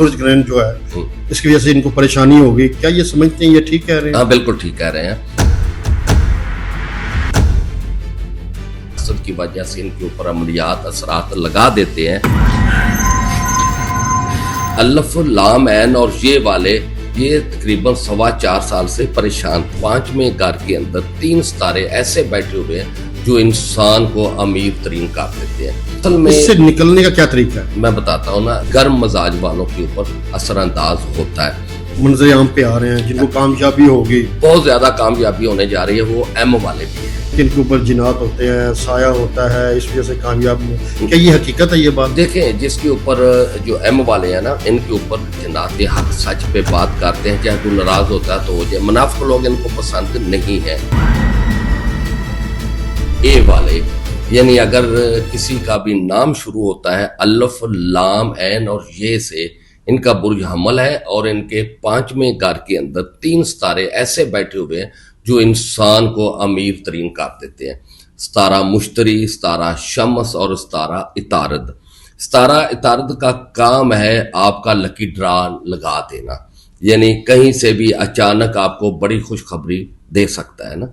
सूरज ग्रहण जो है इसकी वजह से इनको परेशानी होगी, क्या ये समझते हैं ये ठीक कह रहे हैं? हाँ बिल्कुल ठीक कह रहे हैं। की वजह से इनके ऊपर अमलियात असरात लगा देते हैं। अल्फ लाम ऐन और ये वाले ये तकरीबन 4.25 साल से परेशान। 5वें घर के अंदर 3 सितारे ऐसे बैठे हुए हैं जो इंसान को अमीर तरीन कर देते हैं। असल में इससे निकलने का क्या तरीका है? मैं बताता हूँ ना, गर्म मजाज वालों के ऊपर असरअंदाज होता है। मंजर आम पे आ रहे हैं जिनको कामयाबी होगी, बहुत ज्यादा कामयाबी होने जा रही है, वो एम वाले भी हैं। इनके ऊपर जिनात होते हैं, साया होता है, इस वजह से कामयाब नहीं। क्या ये हकीकत है ये बात? देखें, जिसके ऊपर जो एम वाले हैं ना, इनके ऊपर जिनात हक सच पे बात करते हैं, चाहे कोई नाराज होता है तो हो जाए। मुनाफिक लोग इनको पसंद नहीं है। ए वाले यानी अगर किसी का भी नाम शुरू होता है अल्फ लाम ऐन और ये से, इनका बुर्ज हमल है और इनके 5वें घर के अंदर 3 सितारे ऐसे बैठे हुए हैं जो इंसान को अमीर तरीन कर देते हैं। सितारा मुश्तरी, सितारा शम्स और सितारा इतारद। सितारा इतारद का काम है आपका लकी ड्रा लगा देना, यानी कहीं से भी अचानक आपको बड़ी खुशखबरी दे सकता है ना।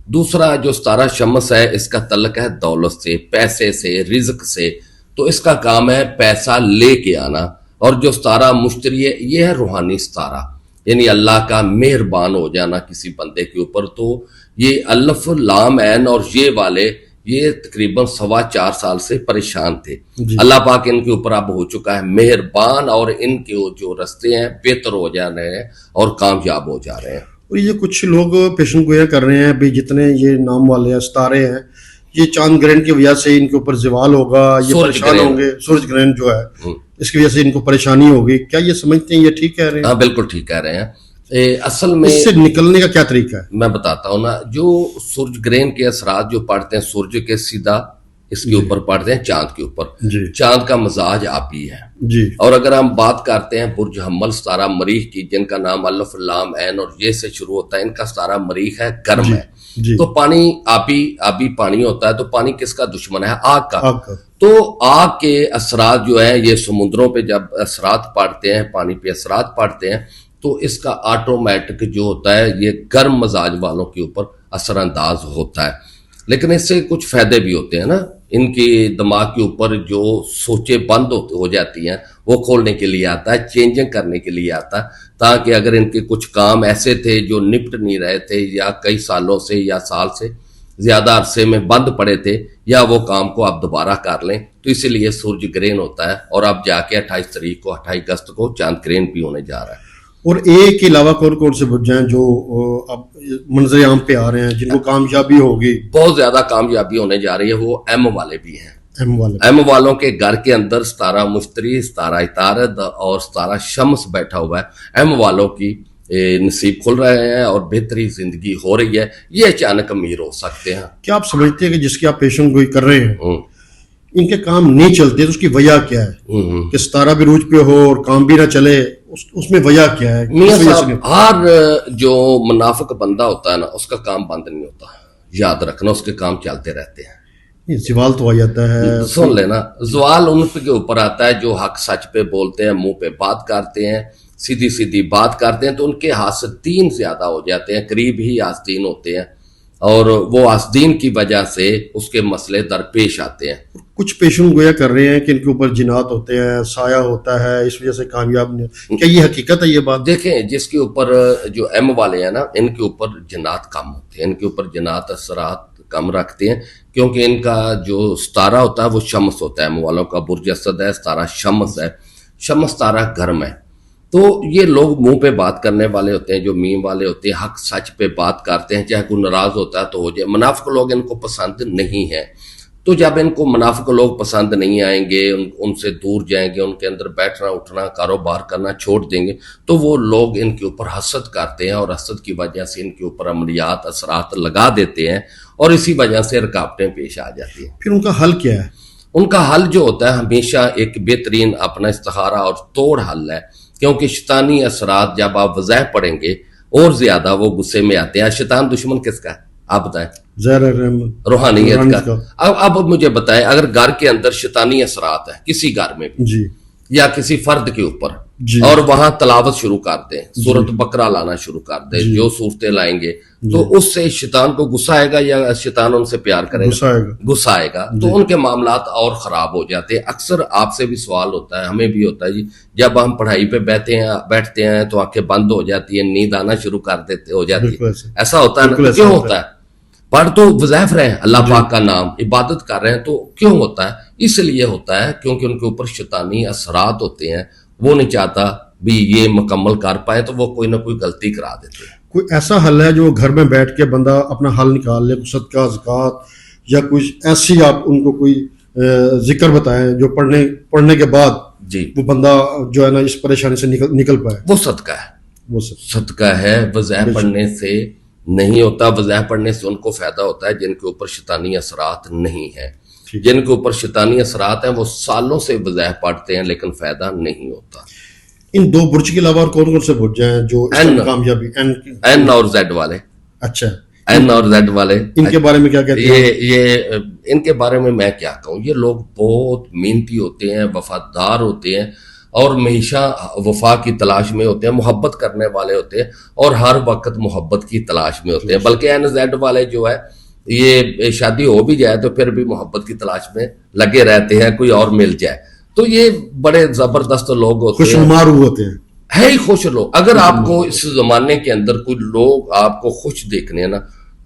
दूसरा जो सितारा शम्स है, इसका तल्लक है दौलत से, पैसे से, रिज्क से, तो इसका काम है पैसा लेके आना। और जो सितारा मुश्तरी है, ये है रूहानी सितारा, यानी अल्लाह का मेहरबान हो जाना किसी बंदे के ऊपर। तो ये अल्फ लाम ऐन और ये वाले ये तकरीबन 4.25 साल से परेशान थे। अल्लाह पाक इनके ऊपर अब हो चुका है मेहरबान और इनके जो रास्ते हैं बेहतर हो जा रहे हैं और कामयाब हो जा रहे हैं। और ये कुछ लोग पेशन गोया कर रहे हैं भी जितने ये नाम वाले हैं सितारे हैं, ये चांद ग्रहण की वजह से इनके ऊपर ज़वाल होगा, ये परेशान होंगे, सूरज ग्रहण जो है इसकी वजह से इनको परेशानी होगी, क्या ये समझते हैं ये ठीक कह रहे हैं? हाँ बिल्कुल ठीक कह रहे हैं। असल में इससे निकलने का क्या तरीका है? मैं बताता हूँ ना, जो सूरज ग्रहण के असरात जो पड़ते हैं सूरज के सीधा इसके ऊपर पड़ते हैं चांद के ऊपर। चांद का मजाज आप ही है जी। और अगर हम बात करते हैं बुर्ज हमल सितारा मरीख की, जिनका नाम अल्फ लाम ऐन और ये से शुरू होता है, इनका सितारा मरीख है, गर्म है। तो पानी आबी पानी होता है, तो पानी किसका दुश्मन है? आग का। तो आग के असरात जो है ये समुद्रों पे जब असरात पड़ते हैं, पानी पे असरात पड़ते हैं, तो इसका ऑटोमेटिक जो होता है ये गर्म मजाज वालों के ऊपर असरअंदाज होता है। लेकिन इससे कुछ फायदे भी होते हैं ना, इनके दिमाग के ऊपर जो सोचें बंद हो जाती हैं वो खोलने के लिए आता है, चेंजिंग करने के लिए आता है, ताकि अगर इनके कुछ काम ऐसे थे जो निपट नहीं रहे थे या कई सालों से या साल से ज्यादा अरसे में बंद पड़े थे, या वो काम को आप दोबारा कर लें। तो इसीलिए सूरज ग्रहण होता है और अब जाके 28 अगस्त को चांद ग्रहण भी होने जा रहा है। और एक के अलावा कौन कौन से बुर्ज हैं जो अब मंजर आम पे आ रहे हैं जिनको कामयाबी होगी? बहुत ज्यादा कामयाबी होने जा रही है, वो एम वाले भी हैं। एम वालों के घर के अंदर सितारा मुश्तरी, सितारा इतारद और सितारा शम्स बैठा हुआ है। एम वालों की नसीब खुल रहे हैं और बेहतरीन जिंदगी हो रही है, ये अचानक अमीर हो सकते हैं। क्या आप समझते हैं कि जिसकी आप पेशन गोई कर रहे हैं इनके काम नहीं चलते तो उसकी वजह क्या है? कि सितारा भी रूज पे हो और काम भी ना चले, उसमें वजह क्या है? मियां साहब, हर जो मुनाफिक बंदा होता है ना, उसका काम बंद नहीं होता, याद रखना, उसके काम चलते रहते हैं। सवाल तो आ जाता है, सुन लेना, सवाल उन के ऊपर आता है जो हक सच पे बोलते हैं, मुंह पे बात करते हैं, सीधी सीधी बात करते हैं, तो उनके हासदीन ज्यादा हो जाते हैं, करीब ही हासदीन होते हैं और वो हासदीन की वजह से उसके मसले दरपेश आते हैं। कुछ पेशन गोया कर रहे हैं कि इनके ऊपर जिनात होते हैं, साया होता है, इस वजह से कामयाब नहीं। क्या ये हकीकत है ये बात? देखें, जिसके ऊपर जो एम वाले हैं ना, इनके ऊपर जिनात कम होते हैं, इनके ऊपर जिनात असरात कम रखते हैं, क्योंकि इनका जो सितारा होता है वो शम्स होता है। एम वालों का बुर्ज असद है, सितारा शम्स है। शम्स सितारा गर्म है, तो ये लोग मुंह पे बात करने वाले होते हैं, जो मीम वाले होते हैं, हक सच पे बात करते हैं, चाहे कोई नाराज होता है तो हो जाए। मुनाफिक लोग इनको पसंद नहीं है, तो जब इनको मुनाफिक लोग पसंद नहीं आएंगे, उनसे दूर जाएंगे, उनके अंदर बैठना उठना कारोबार करना छोड़ देंगे, तो वो लोग इनके ऊपर हसद करते हैं और हसद की वजह से इनके ऊपर अमलियात असरात लगा देते हैं और इसी वजह से रुकावटें पेश आ जाती हैं। फिर उनका हल क्या है? उनका हल जो होता है हमेशा एक बेहतरीन अपना इस्तिखारा और तोड़ हल है, क्योंकि शैतानी असरात जब आप वज़ह पढ़ेंगे और ज्यादा वो गुस्से में आते हैं। शैतान दुश्मन किसका है आप बताएं? रूहानियत का। अब मुझे बताएं, अगर घर के अंदर शैतानी असरात है किसी घर में भी, या किसी फर्द के ऊपर, جی اور وہاں تلاوت شروع کرتے ہیں, سورۃ بقرہ لانا شروع کرتے ہیں, جو صورتیں لائیں گے تو اس سے شیطان کو غصہ آئے گا یا شیطان ان سے پیار کرے گا؟ غصہ آئے گا. تو ان کے معاملات اور خراب ہو جاتے ہیں. اکثر آپ سے بھی سوال ہوتا ہے, ہمیں بھی ہوتا ہے جی, جب ہم پڑھائی پہ بیٹھتے ہیں تو آنکھیں بند ہو جاتی ہیں, نیند آنا شروع کر دیتے ہو جاتی ہے, ایسا ہوتا ہے نا؟ کیوں ہوتا ہے؟ پڑھ تو وظائف رہے ہیں, اللہ پاک کا نام عبادت کر رہے ہیں, تو کیوں ہوتا ہے؟ اس لیے ہوتا ہے کیونکہ ان کے اوپر شیطانی اثرات ہوتے ہیں. وہ نہیں چاہتا بھی یہ مکمل کر پائے, تو وہ کوئی نہ کوئی غلطی کرا دیتے ہیں. کوئی ایسا حل ہے جو گھر میں بیٹھ کے بندہ اپنا حل نکال لے, صدقہ زکوٰۃ یا کچھ ایسی آپ ان کو کوئی ذکر بتائیں جو پڑھنے کے بعد جی وہ بندہ جو ہے نا اس پریشانی سے نکل پائے؟ وہ صدقہ ہے, وہ صدقہ ہے. وظائف پڑھنے سے نہیں ہوتا. وظائف پڑھنے سے ان کو فائدہ ہوتا ہے جن کے اوپر شیطانی اثرات نہیں ہیں. جن کے اوپر شیطانی اثرات ہیں وہ سالوں سے وظائف پڑھتے ہیں لیکن فائدہ نہیں ہوتا. ان دو برج کے علاوہ اور کون کون سے برج ہیں جو کامیابی؟ این اور زیڈ والے. اچھا, این اور زیڈ والے, ان کے بارے میں کیا کہتے ہیں؟ یہ ان کے بارے میں کیا کہوں, یہ لوگ بہت محنتی ہوتے ہیں, وفادار ہوتے ہیں, اور ہمیشہ وفا کی تلاش میں ہوتے ہیں, محبت کرنے والے ہوتے ہیں, اور ہر وقت محبت کی تلاش میں ہوتے ہیں. بلکہ این زیڈ والے جو ہے یہ شادی ہو بھی جائے تو پھر بھی محبت کی تلاش میں لگے رہتے ہیں, کوئی اور مل جائے. تو یہ بڑے زبردست لوگ ہوتے ہیں, خوشنما روح ہوتے ہیں, ہے ہی خوش لوگ. اگر آپ کو اس زمانے کے اندر کوئی لوگ آپ کو خوش دیکھنے ہیں نا,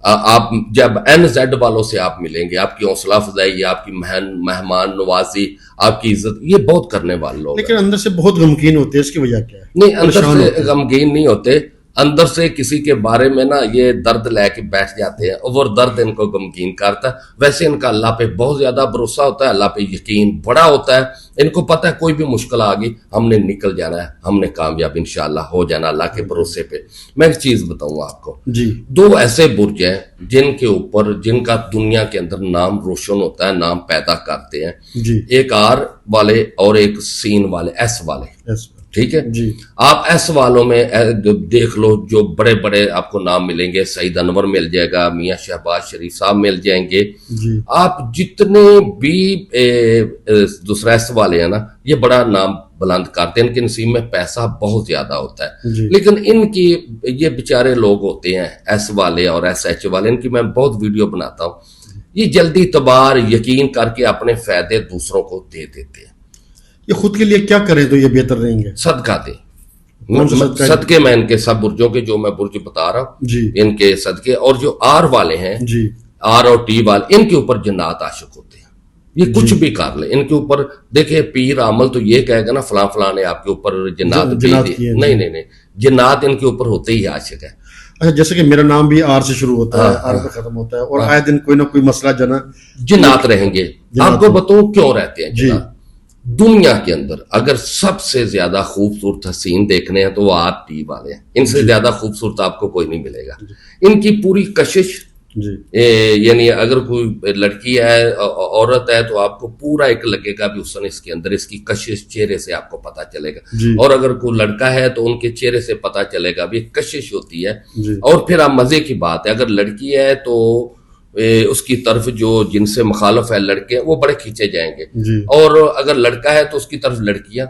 آپ جب این زیڈ والوں سے آپ ملیں گے, آپ کی حوصلہ افزائی, آپ کی مہمان نوازی, آپ کی عزت, یہ بہت کرنے والے لوگ. لیکن اندر سے بہت غمگین ہوتے ہیں. اس کی وجہ کیا ہے؟ نہیں, اندر سے غمگین نہیں ہوتے, اندر سے کسی کے بارے میں نا یہ درد لے کے بیٹھ جاتے ہیں, اور درد ان کو غمگین کرتا ہے. ویسے ان کا اللہ پہ بہت زیادہ بھروسہ ہوتا ہے, اللہ پہ یقین بڑا ہوتا ہے. ان کو پتہ ہے کوئی بھی مشکل آ گئی, ہم نے نکل جانا ہے, ہم نے کامیاب انشاءاللہ ہو جانا اللہ کے بھروسے پہ. میں ایک چیز بتاؤں آپ کو جی, دو ایسے برج ہیں جن کے اوپر جن کا دنیا کے اندر نام روشن ہوتا ہے, نام پیدا کرتے ہیں. جی, ایک آر والے اور ایک سین والے, ایس والے. ٹھیک ہے جی, آپ ایس والوں میں دیکھ لو جو بڑے بڑے آپ کو نام ملیں گے. سعید انور مل جائے گا, میاں شہباز شریف صاحب مل جائیں گے. جی, آپ جتنے بھی دوسرا ایس والے ہیں نا, یہ بڑا نام بلند کرتے ہیں, ان کے نصیب میں پیسہ بہت زیادہ ہوتا ہے. جی, لیکن ان کی یہ بیچارے لوگ ہوتے ہیں ایس والے اور ایس ایچ والے, ان کی میں بہت ویڈیو بناتا ہوں. یہ جلدی تبار یقین کر کے اپنے فائدے دوسروں کو دے دیتے ہیں. یہ خود کے لیے کیا کریں تو یہ بہتر رہیں گے؟ صدقہ دیں. صدقے میں ان کے سب برجوں کے جو میں برج بتا رہا ہوں جی, ان کے صدقے. اور جو آر والے ہیں, جی, آر اور ٹی والے, ان کے اوپر جنات عاشق ہوتے ہیں. یہ کچھ بھی کر لیں, ان کے اوپر دیکھیں پیر عامل تو یہ کہے گا نا فلاں فلاں نے آپ کے اوپر جنات بھیج دیے. نہیں, جنات ان کے اوپر ہوتے ہی عاشق ہے. اچھا, جیسے کہ میرا نام بھی آر سے شروع ہوتا ہے, آر پہ ختم ہوتا ہے, اور آئے دن کوئی نہ کوئی مسئلہ جنات رہیں گے. آپ کو بتاؤں کیوں رہتے ہیں جنات؟ دنیا کے اندر اگر سب سے زیادہ خوبصورت حسین دیکھنے ہیں تو وہ آر ٹی والے ہیں. ان سے زیادہ خوبصورت آپ کو کوئی نہیں ملے گا. ان کی پوری کشش, یعنی اگر کوئی لڑکی ہے عورت ہے تو آپ کو پورا ایک لگے گا بھی حسن اس کے اندر, اس کی کشش چہرے سے آپ کو پتا چلے گا. اور اگر کوئی لڑکا ہے تو ان کے چہرے سے پتا چلے گا بھی کشش ہوتی ہے. اور پھر آپ مزے کی بات ہے, اگر لڑکی ہے تو اس کی طرف جو جن سے مخالف ہے لڑکے, وہ بڑے کھینچے جائیں گے. اور اگر لڑکا ہے تو اس کی طرف لڑکیاں